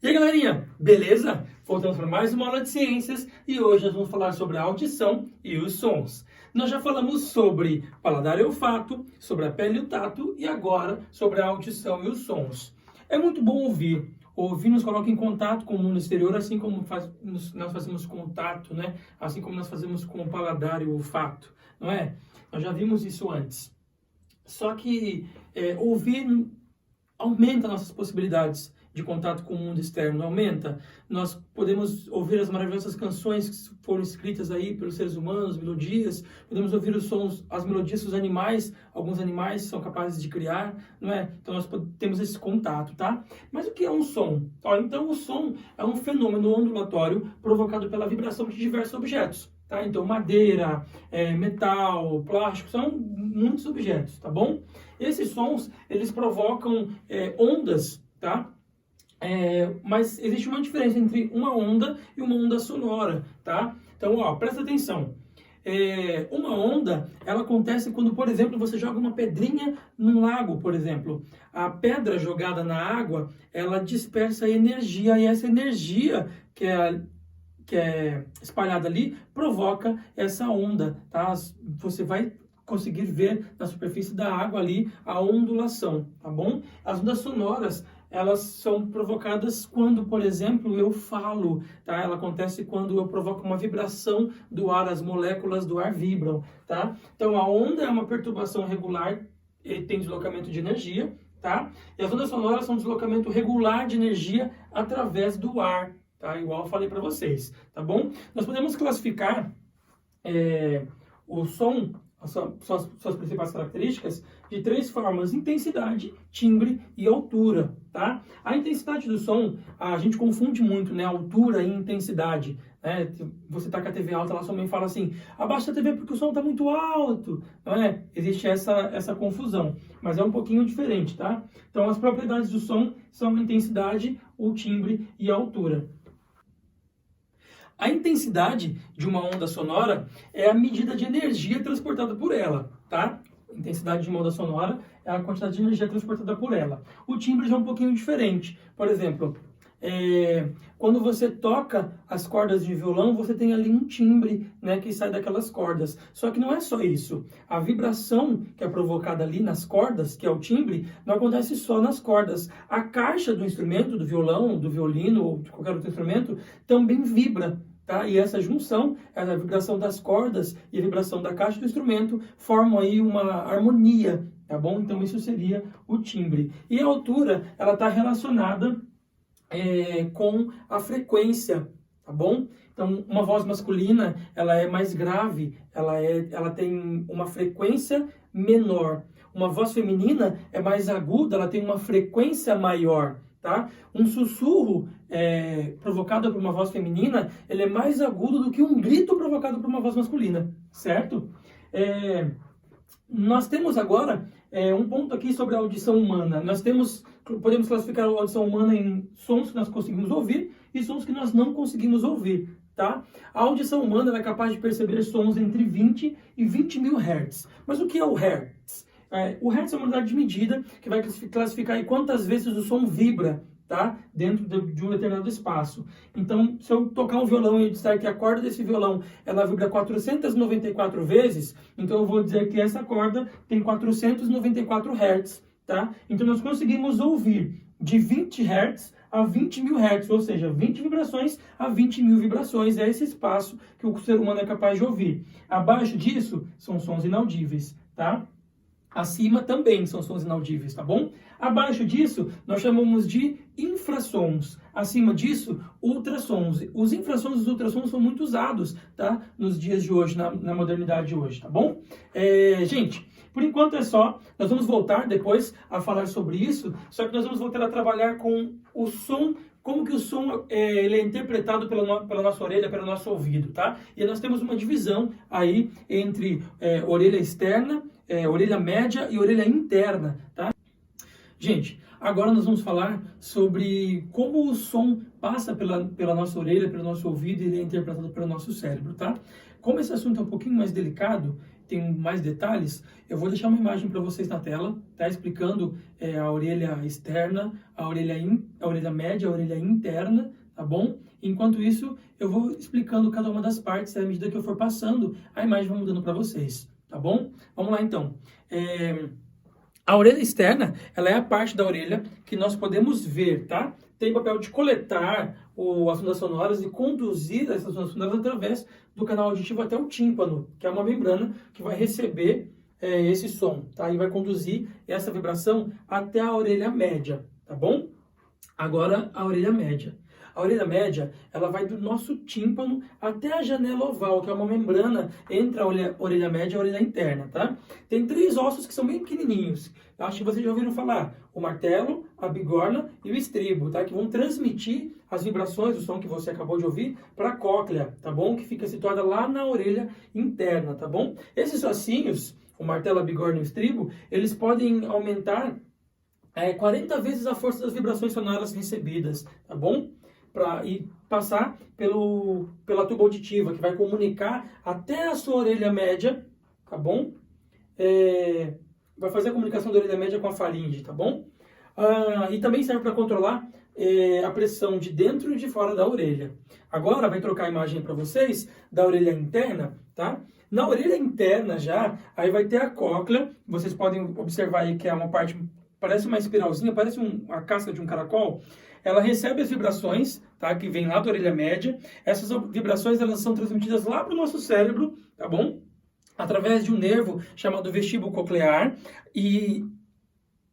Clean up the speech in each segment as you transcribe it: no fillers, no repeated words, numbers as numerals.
E aí, galerinha, beleza? Voltamos para mais uma aula de ciências e hoje nós vamos falar sobre a audição e os sons. Nós já falamos sobre paladar e olfato, sobre a pele e o tato e agora sobre a audição e os sons. É muito bom ouvir. Ouvir nos coloca em contato com o mundo exterior, assim como nós fazemos contato, né? Assim como nós fazemos com o paladar e o olfato, não é? Nós já vimos isso antes. Só que ouvir aumenta nossas possibilidades de contato com o mundo externo, aumenta. Nós podemos ouvir as maravilhosas canções que foram escritas aí pelos seres humanos, melodias, podemos ouvir os sons, as melodias dos animais, alguns animais são capazes de criar, não é? Então nós temos esse contato, tá? Mas o que é um som? Então o som é um fenômeno ondulatório provocado pela vibração de diversos objetos. Tá? Então, madeira, metal, plástico, são muitos objetos, tá bom? Esses sons, eles provocam ondas, tá? Mas existe uma diferença entre uma onda e uma onda sonora, tá? Então, ó, presta atenção. Uma onda, ela acontece quando, por exemplo, você joga uma pedrinha num lago, por exemplo. A pedra jogada na água, ela dispersa energia, e essa energia que é espalhada ali, provoca essa onda, tá? Você vai conseguir ver na superfície da água ali a ondulação, tá bom? As ondas sonoras, elas são provocadas quando, por exemplo, eu falo, tá? Ela acontece quando eu provoco uma vibração do ar, as moléculas do ar vibram, tá? Então, a onda é uma perturbação regular e tem deslocamento de energia, tá? E as ondas sonoras são um deslocamento regular de energia através do ar, tá? Igual eu falei para vocês, tá bom? Nós podemos classificar o som, suas principais características, de três formas: intensidade, timbre e altura, tá? A intensidade do som, a gente confunde muito, né? Altura e intensidade, né? Você tá com a TV alta, ela sua mãe fala assim: abaixa a TV porque o som tá muito alto, não é? Existe essa confusão, mas é um pouquinho diferente, tá? Então, as propriedades do som são a intensidade, o timbre e a altura. A intensidade de uma onda sonora é a medida de energia transportada por ela, tá? A intensidade de uma onda sonora é a quantidade de energia transportada por ela. O timbre já é um pouquinho diferente. Por exemplo, quando você toca as cordas de violão, você tem ali um timbre, né, que sai daquelas cordas. Só que não é só isso. A vibração que é provocada ali nas cordas, que é o timbre, não acontece só nas cordas. A caixa do instrumento, do violão, do violino ou de qualquer outro instrumento, também vibra. Tá? E essa junção, a vibração das cordas e a vibração da caixa do instrumento, formam aí uma harmonia, tá bom? Então isso seria o timbre. E a altura, ela está relacionada com a frequência, tá bom? Então, uma voz masculina, ela é mais grave, ela tem uma frequência menor. Uma voz feminina é mais aguda, ela tem uma frequência maior, tá? Um sussurro provocado por uma voz feminina, ele é mais agudo do que um grito provocado por uma voz masculina, certo? Nós temos agora um ponto aqui sobre a audição humana. Podemos classificar a audição humana em sons que nós conseguimos ouvir e sons que nós não conseguimos ouvir, tá? A audição humana é capaz de perceber sons entre 20 e 20 mil Hz. Mas o que é o Hertz? O Hertz é uma unidade de medida que vai classificar aí quantas vezes o som vibra, tá? Dentro de um determinado espaço. Então, se eu tocar um violão e disser que a corda desse violão ela vibra 494 vezes, então eu vou dizer que essa corda tem 494 Hz, tá? Então, nós conseguimos ouvir de 20 Hz a 20 mil Hz, ou seja, 20 vibrações a 20 mil vibrações. É esse espaço que o ser humano é capaz de ouvir. Abaixo disso, são sons inaudíveis, tá? Acima também são sons inaudíveis, tá bom? Abaixo disso, nós chamamos de infrassons. Acima disso, ultrassons. Os infrassons e os ultrassons são muito usados, tá? Nos dias de hoje, na modernidade de hoje, tá bom? Gente, por enquanto é só. Nós vamos voltar depois a falar sobre isso, só que nós vamos voltar a trabalhar com o som, como que o som ele é interpretado pela nossa orelha, pelo nosso ouvido, tá? E nós temos uma divisão aí entre orelha externa, orelha média e orelha interna, tá? Gente, agora nós vamos falar sobre como o som passa pela nossa orelha, pelo nosso ouvido e ele é interpretado pelo nosso cérebro, tá? Como esse assunto é um pouquinho mais delicado, tem mais detalhes, eu vou deixar uma imagem para vocês na tela, tá? Explicando a orelha externa, a orelha média, a orelha interna, tá bom? Enquanto isso, eu vou explicando cada uma das partes, à medida que eu for passando, a imagem vai mudando para vocês, tá bom? Vamos lá, então. A orelha externa, ela é a parte da orelha que nós podemos ver, tá? Tem o papel de coletar as ondas sonoras e conduzir essas ondas sonoras através do canal auditivo até o tímpano, que é uma membrana que vai receber esse som, tá? E vai conduzir essa vibração até a orelha média, tá bom? Agora, a orelha média. A orelha média, ela vai do nosso tímpano até a janela oval, que é uma membrana entre a orelha média e a orelha interna, tá? Tem 3 ossos que são bem pequenininhos. Acho que vocês já ouviram falar. O martelo, a bigorna e o estribo, tá? Que vão transmitir as vibrações do som que você acabou de ouvir para a cóclea, tá bom? Que fica situada lá na orelha interna, tá bom? Esses ossinhos, o martelo, a bigorna e o estribo, eles podem aumentar 40 vezes a força das vibrações sonoras recebidas, tá bom? E passar pela tuba auditiva, que vai comunicar até a sua orelha média, tá bom? Vai fazer a comunicação da orelha média com a faringe, tá bom? E também serve para controlar a pressão de dentro e de fora da orelha. Agora vai trocar a imagem para vocês da orelha interna, tá? Na orelha interna já, aí vai ter a cóclea, vocês podem observar aí que é uma parte, parece uma espiralzinha, parece a casca de um caracol. Ela recebe as vibrações, tá? Que vem lá da orelha média. Essas vibrações, elas são transmitidas lá para o nosso cérebro, tá bom? Através de um nervo chamado vestíbulo coclear. E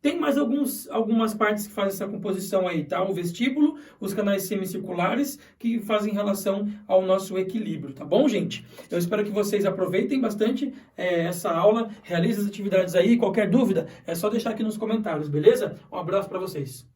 tem mais algumas partes que fazem essa composição aí, tá? O vestíbulo, os canais semicirculares, que fazem relação ao nosso equilíbrio, tá bom, gente? Eu espero que vocês aproveitem bastante essa aula, realizem as atividades aí. Qualquer dúvida, é só deixar aqui nos comentários, beleza? Um abraço para vocês.